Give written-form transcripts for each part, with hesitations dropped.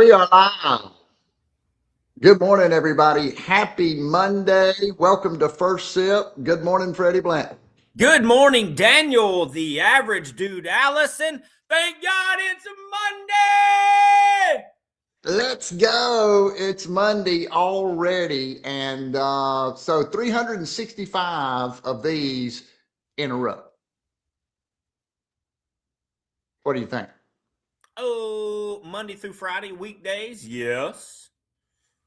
We are live. Good morning, everybody. Happy Monday. Welcome to First Sip. Good morning, Freddie Blanton. Good morning, Daniel, the average dude, Allison. Thank God it's Monday. Let's go. It's Monday already. And so 365 of these in a row. What do you think? Oh, Monday through Friday, weekdays? Yes.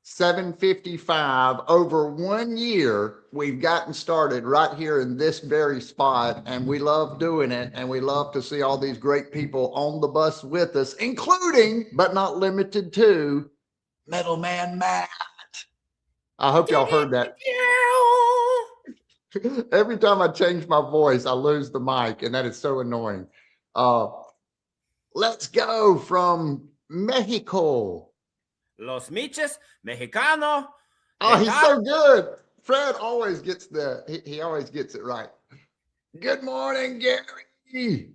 755 over 1 year. We've gotten started right here in this very spot, and we love doing it. And we love to see all these great people on the bus with us, including, but not limited to, Metal Man Matt. I hope y'all heard that. Every time I change my voice, I lose the mic, and that is so annoying. Let's go from Mexico. Los Miches, Mexicano. Oh, he's so good. Fred always gets he always gets it right. Good morning, Gary.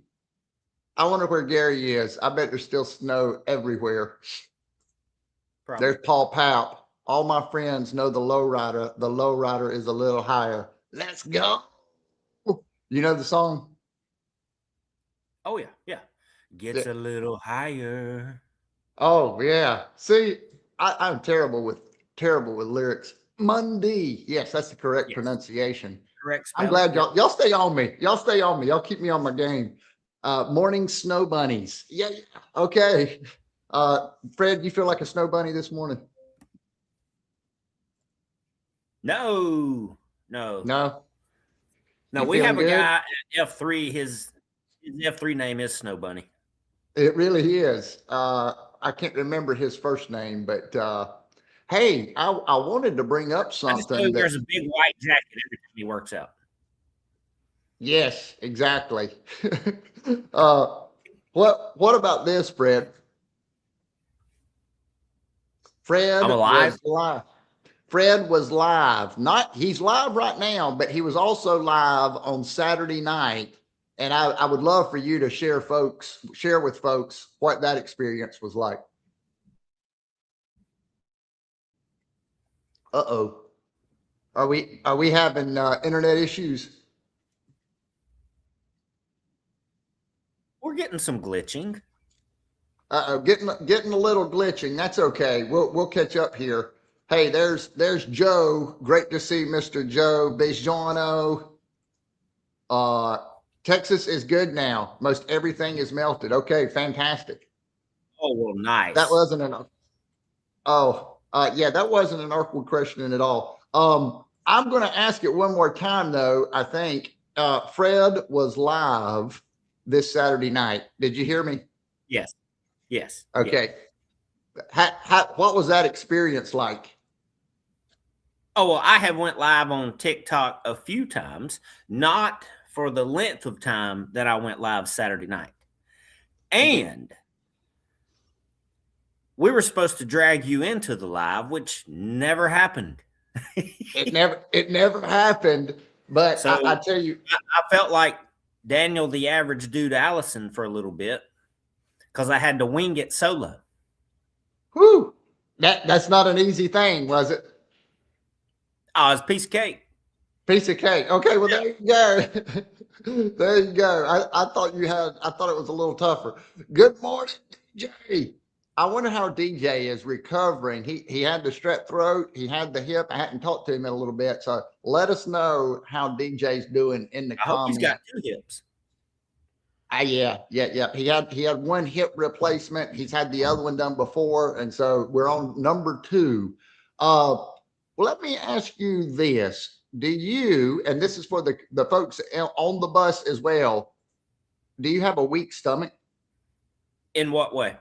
I wonder where Gary is. I bet there's still snow everywhere. Probably. There's Paul Paup. All my friends know the lowrider. The lowrider is a little higher. Let's go. You know the song? Oh, yeah. Yeah. Gets a little higher. Oh, yeah. See, I'm terrible with lyrics. Monday. Yes, that's the correct pronunciation. Correct spelling. I'm glad y'all stay on me. Y'all stay on me. Y'all keep me on my game. Morning snow bunnies. Yeah. Okay. Fred, you feel like a snow bunny this morning? No. We have a guy at F3. His F3 name is Snow Bunny. It really is. I can't remember his first name, but hey, I wanted to bring up something. There's a big white jacket every time he works out. Yes, exactly. What about this, Fred? Fred was live. Fred was live. He's live right now, but he was also live on Saturday night. And I would love for you to share with folks what that experience was like. Uh-oh. Are we having internet issues? We're getting some glitching. Uh-oh, getting a little glitching. That's okay. We'll catch up here. Hey, there's Joe. Great to see Mr. Joe Bejano. Texas is good now. Most everything is melted. Okay, fantastic. Oh, well, nice. That wasn't enough. That wasn't an awkward question at all. I'm going to ask it one more time, though. I think Fred was live this Saturday night. Did you hear me? Yes. Okay. What was that experience like? Oh, well, I have went live on TikTok a few times, not for the length of time that I went live Saturday night. And we were supposed to drag you into the live, which never happened. It never happened. But so I tell you, I felt like Daniel, the average dude, Allison, for a little bit because I had to wing it solo. Whew. That's not an easy thing, was it? Oh, it's a piece of cake. Piece of cake. Okay, well, there you go. There you go. I thought it was a little tougher. Good morning, DJ. I wonder how DJ is recovering. He had the strep throat. He had the hip. I hadn't talked to him in a little bit. So let us know how DJ's doing in the comments. He's got 2 hips. Yeah. He had one hip replacement. He's had the other one done before. And so we're on number 2. Let me ask you this. Do you, and this is for the folks on the bus as well, do you have a weak stomach? In what way?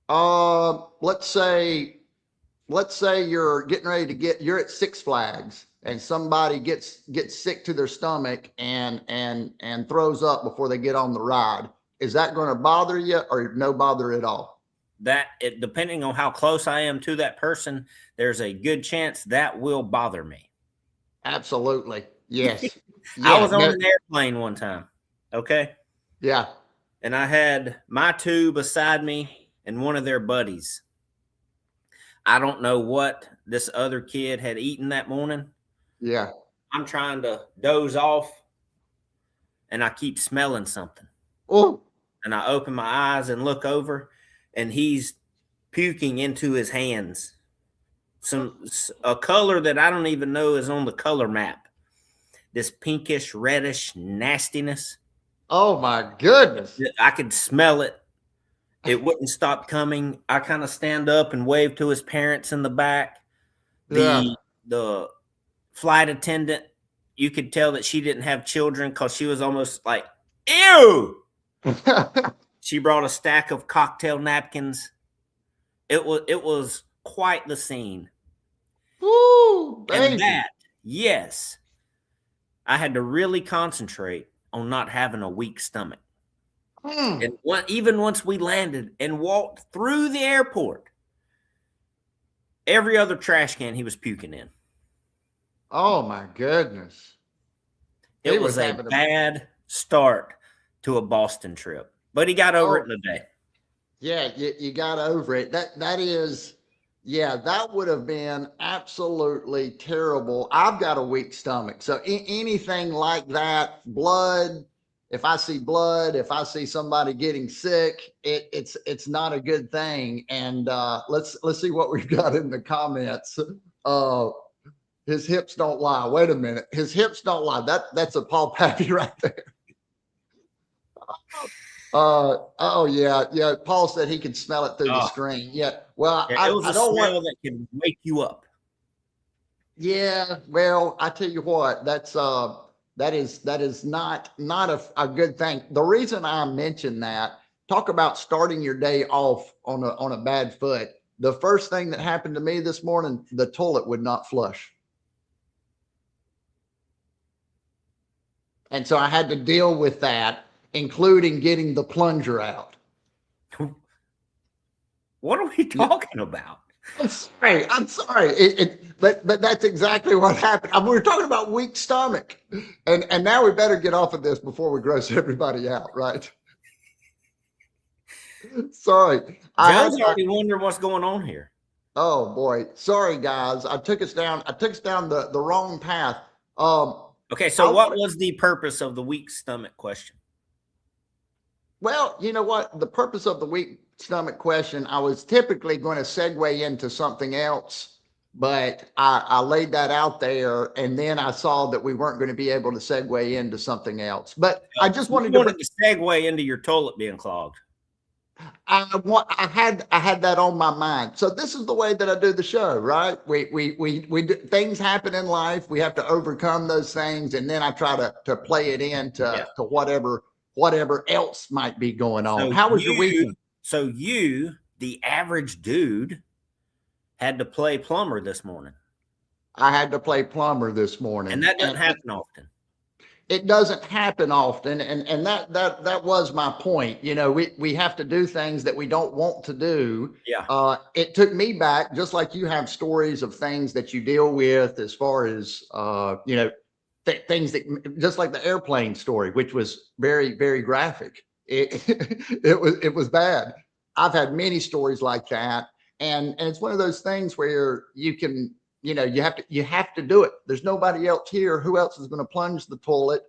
Let's say you're getting ready to you're at Six Flags and somebody gets sick to their stomach and throws up before they get on the ride. Is that going to bother you or no bother at all? Depending on how close I am to that person, there's a good chance that will bother me. Absolutely. Yes. I was on an airplane one time. Okay. Yeah. And I had my 2 beside me and one of their buddies. I don't know what this other kid had eaten that morning. Yeah. I'm trying to doze off, and I keep smelling something. Oh. And I open my eyes and look over, and he's puking into his hands. A color that I don't even know is on the color map. This pinkish, reddish nastiness. Oh my goodness. I could smell it. It wouldn't stop coming. I kind of stand up and wave to his parents in the back. The flight attendant, you could tell that she didn't have children because she was almost like, ew. She brought a stack of cocktail napkins. It was quite the scene. Woo, baby. And that, yes, I had to really concentrate on not having a weak stomach. And even once we landed and walked through the airport, every other trash can he was puking in. Oh my goodness. It was a bad start to a Boston trip, but he got over it in a day. Yeah, you got over it. That is, yeah, that would have been absolutely terrible. I've got a weak stomach. So anything like that, blood, if I see blood, if I see somebody getting sick, it's not a good thing. And let's see what we've got in the comments. His hips don't lie. Wait a minute. His hips don't lie. That's a Paul Pappy right there. Oh yeah. Paul said he could smell it through the screen. Yeah. Well, it was a smell that can wake you up. Yeah. Well, I tell you what, that is not a good thing. The reason I mentioned that, talk about starting your day off on a bad foot. The first thing that happened to me this morning, the toilet would not flush. And so I had to deal with that, including getting the plunger out. What are we talking about? I'm sorry. But that's exactly what happened. I mean, we're talking about weak stomach. And now we better get off of this before we gross everybody out, right? Sorry. John's already wondering what's going on here. Oh boy. Sorry, guys. I took us down the wrong path. Okay, so what was the purpose of the weak stomach question? Well, you know what? The purpose of the weak stomach question, I was typically going to segue into something else, but I laid that out there, and then I saw that we weren't going to be able to segue into something else. But I just wanted to segue into your toilet being clogged. I had that on my mind. So this is the way that I do the show, right? We do, things happen in life. We have to overcome those things, and then I try to play it into to whatever else might be going on. So how was your weekend? So you, the average dude, had to play plumber this morning. I had to play plumber this morning, and that doesn't happen often. It doesn't happen often, and that was my point. You know, we have to do things that we don't want to do. Yeah. It took me back, just like you have stories of things that you deal with as far as you know, things that, just like the airplane story, which was very, very graphic. It was bad. I've had many stories like that, and it's one of those things where you can, you know, you have to do it. There's nobody else here. Who else is going to plunge the toilet?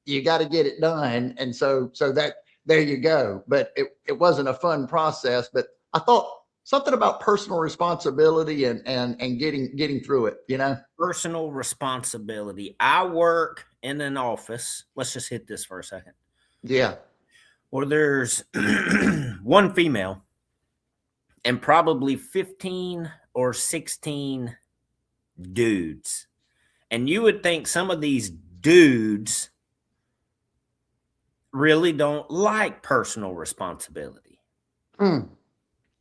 You got to get it done. And so that, there you go. But it wasn't a fun process, but I thought something about personal responsibility and getting through it, you know? Personal responsibility. I work in an office. Let's just hit this for a second. Yeah. Where there's one female and probably 15 or 16 dudes. And you would think some of these dudes really don't like personal responsibility.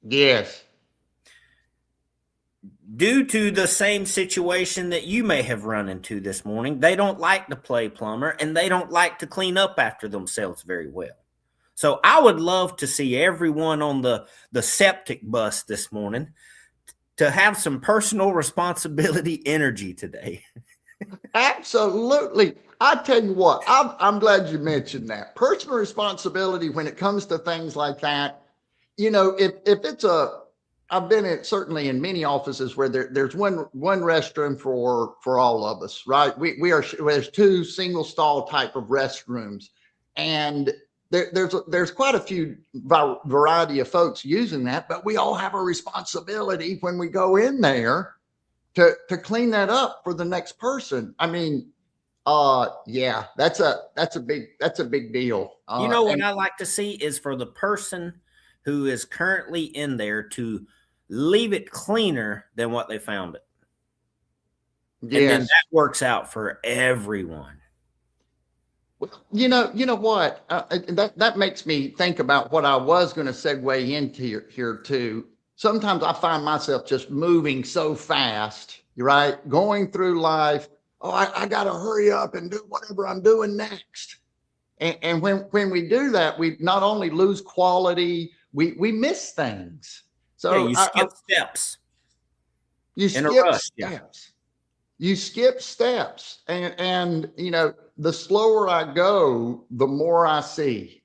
Yes. Due to the same situation that you may have run into this morning, they don't like to play plumber and they don't like to clean up after themselves very well. So I would love to see everyone on the septic bus this morning to have some personal responsibility energy today. Absolutely. I tell you what, I'm glad you mentioned that. Personal responsibility when it comes to things like that. if it's I've been certainly in many offices where there's one restroom for all of us, right? There's two single stall type of restrooms, and there's quite a few variety of folks using that, but we all have a responsibility when we go in there to clean that up for the next person. I mean, yeah, that's a big deal. What I like to see is for the person who is currently in there to leave it cleaner than what they found it. Yes. And then that works out for everyone. You know what? That makes me think about what I was going to segue into here too. Sometimes I find myself just moving so fast, right? Going through life. Oh, I got to hurry up and do whatever I'm doing next. And when we do that, we not only lose quality, we miss things. So yeah, you skip steps. You skip steps. Yeah. You skip steps, and the slower I go, the more I see.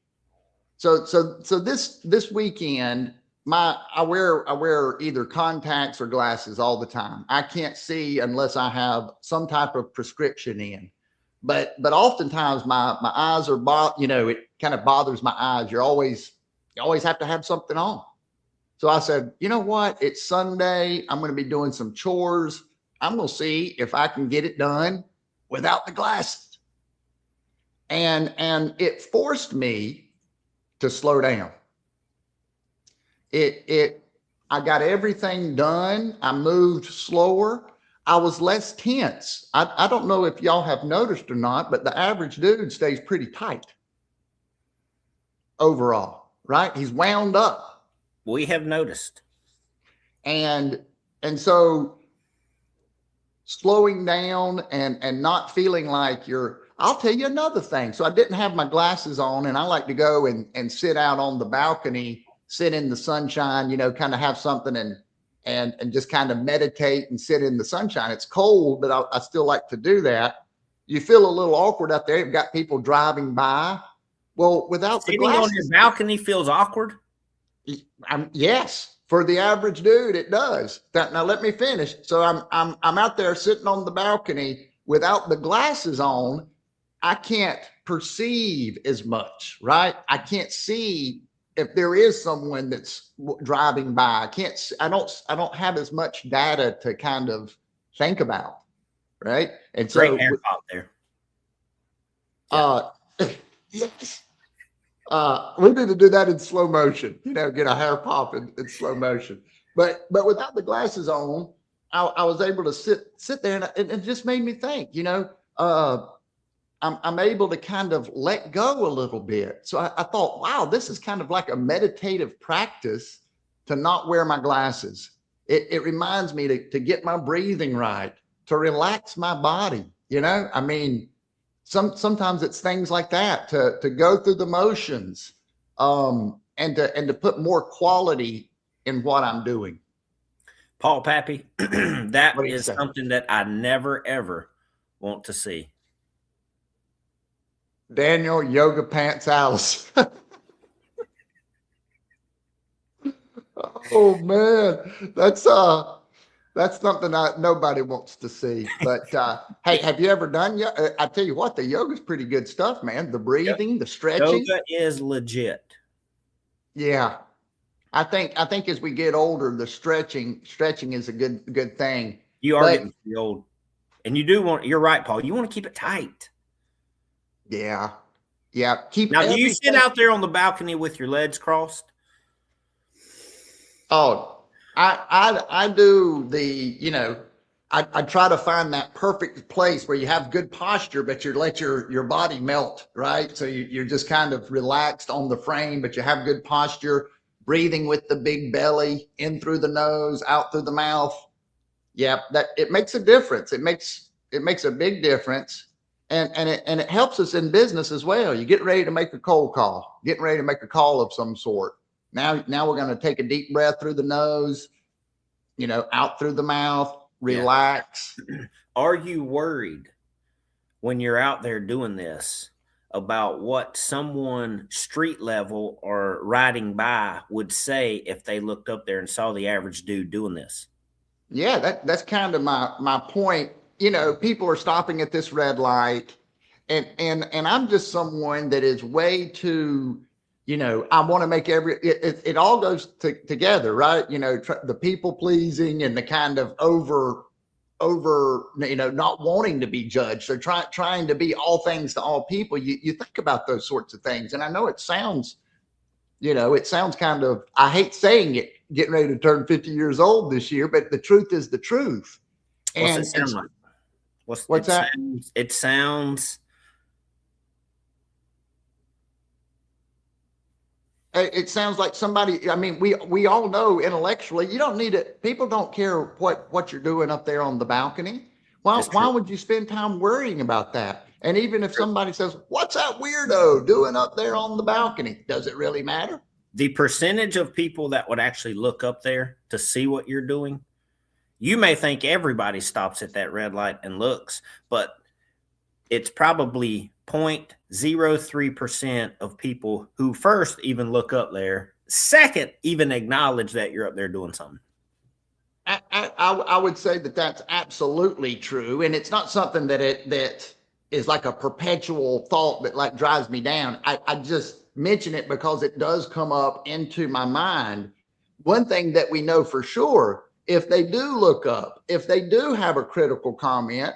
So this weekend, I wear either contacts or glasses all the time. I can't see unless I have some type of prescription in. But oftentimes my eyes are it kind of bothers my eyes. You always have to have something on. So I said, you know what? It's Sunday. I'm going to be doing some chores. I'm going to see if I can get it done without the glasses. And it forced me to slow down. I got everything done. I moved slower. I was less tense. I don't know if y'all have noticed or not, but the average dude stays pretty tight overall, right? He's wound up. We have noticed. And so slowing down and not feeling like I'll tell you another thing. So I didn't have my glasses on, and I like to go and sit out on the balcony, sit in the sunshine, kind of have something and just kind of meditate and sit in the sunshine. It's cold, but I still like to do that. You feel a little awkward out there. You've got people driving by. Well, without sitting the glasses, on your balcony feels awkward. Yes, for the average dude, it does. Now let me finish. So I'm out there sitting on the balcony without the glasses on. I can't perceive as much, right? I can't see if there is someone that's driving by. I don't have as much data to kind of think about, right? And so great hair pop there. Yes. We need to do that in slow motion, get a hair pop in slow motion. But without the glasses on, I was able to sit there, and it just made me think, I'm able to kind of let go a little bit. So I thought, wow, this is kind of like a meditative practice to not wear my glasses. It reminds me to get my breathing right, to relax my body. I mean, sometimes it's things like that, to go through the motions, and to put more quality in what I'm doing. Paul Pappy, that is something that I never ever want to see. Daniel Yoga Pants Alice. Oh man, that's something nobody wants to see. But hey, have you ever done yoga? I tell you what, the yoga's pretty good stuff, man. The breathing, the stretching. Yoga is legit. Yeah, I think as we get older, the stretching is a good thing. You are getting pretty old, and you're right, Paul. You want to keep it tight. Yeah. Now, do you sit out there on the balcony with your legs crossed? Oh, I do I try to find that perfect place where you have good posture, but you let your body melt, right? So you're just kind of relaxed on the frame, but you have good posture, breathing with the big belly, in through the nose, out through the mouth. Yeah, that it makes a difference. It makes a big difference. And it helps us in business as well. You get ready to make a cold call, getting ready to make a call of some sort. Now we're going to take a deep breath through the nose, out through the mouth, relax. Yeah. Are you worried when you're out there doing this about what someone street level or riding by would say if they looked up there and saw the average dude doing this. Yeah, that's kind of my point. You know, people are stopping at this red light, and I'm just someone that is way too, you know, I want to make it all goes together, right? You know, the people pleasing and the kind of over, you know, not wanting to be judged. So trying to be all things to all people. You think about those sorts of things, and I know it sounds, you know, it sounds kind of, I hate saying it, getting ready to turn 50 years old this year, but the truth is the truth. What's it And sound like? what's that? It sounds. It sounds like somebody, I mean, we all know intellectually, you don't need it. People don't care what you're doing up there on the balcony. Why would you spend time worrying about that? And even if somebody says, what's that weirdo doing up there on the balcony? Does it really matter? The percentage of people that would actually look up there to see what you're doing, you may think everybody stops at that red light and looks, but it's probably 0.03% of people who first even look up there, second even acknowledge that you're up there doing something. I would say that that's absolutely true, and it's not something that is like a perpetual thought that like drives me down. I just mention it because it does come up into my mind. One thing that we know for sure, if they do look up, if they do have a critical comment,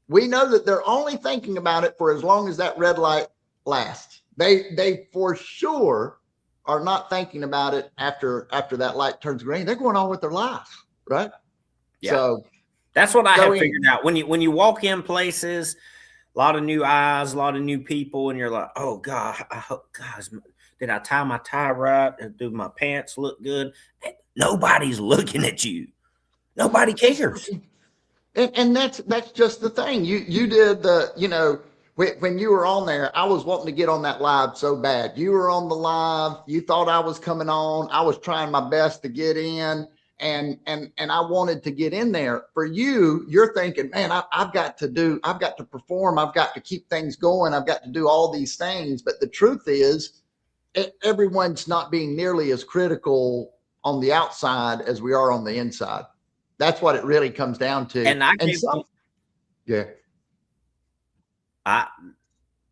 we know that they're only thinking about it for as long as that red light lasts. They for sure are not thinking about it after that light turns green. They're going on with their life, right? Yeah. So that's what I have figured out. When you walk in places, a lot of new eyes, a lot of new people, and you're like, oh God, I hope, guys, did I tie my tie right? Do my pants look good? Nobody's looking at you. Nobody cares. And that's just the thing. You did the, you know, when you were on there, I was wanting to get on that live so bad. You were on the live. You thought I was coming on. I was trying my best to get in, and I wanted to get in there. For you, you're thinking, man, I've got to perform. I've got to keep things going. I've got to do all these things. But the truth is, everyone's not being nearly as critical on the outside as we are on the inside. That's what it really comes down to. And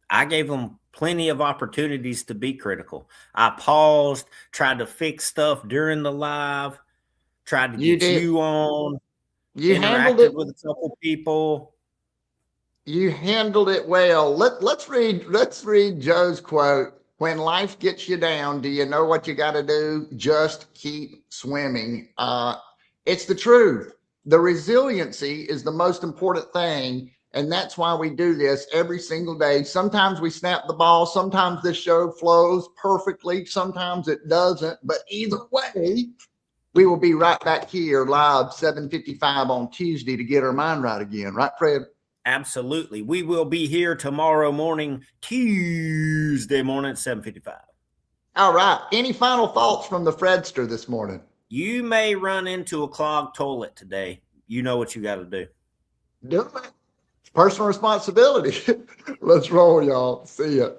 I gave them plenty of opportunities to be critical. I paused, tried to fix stuff during the live, tried to get you on. You handled it with a couple people. You handled it well. Let's read Joe's quote. When life gets you down, do you know what you got to do? Just keep swimming. It's the truth. The resiliency is the most important thing. And that's why we do this every single day. Sometimes we snap the ball. Sometimes this show flows perfectly. Sometimes it doesn't. But either way, we will be right back here live 7:55 on Tuesday to get our mind right again. Right, Fred? Absolutely. We will be here tomorrow morning, Tuesday morning at 7:55. All right. Any final thoughts from the Fredster this morning? You may run into a clogged toilet today. You know what you got to do. Do it. It's personal responsibility. Let's roll, y'all. See ya.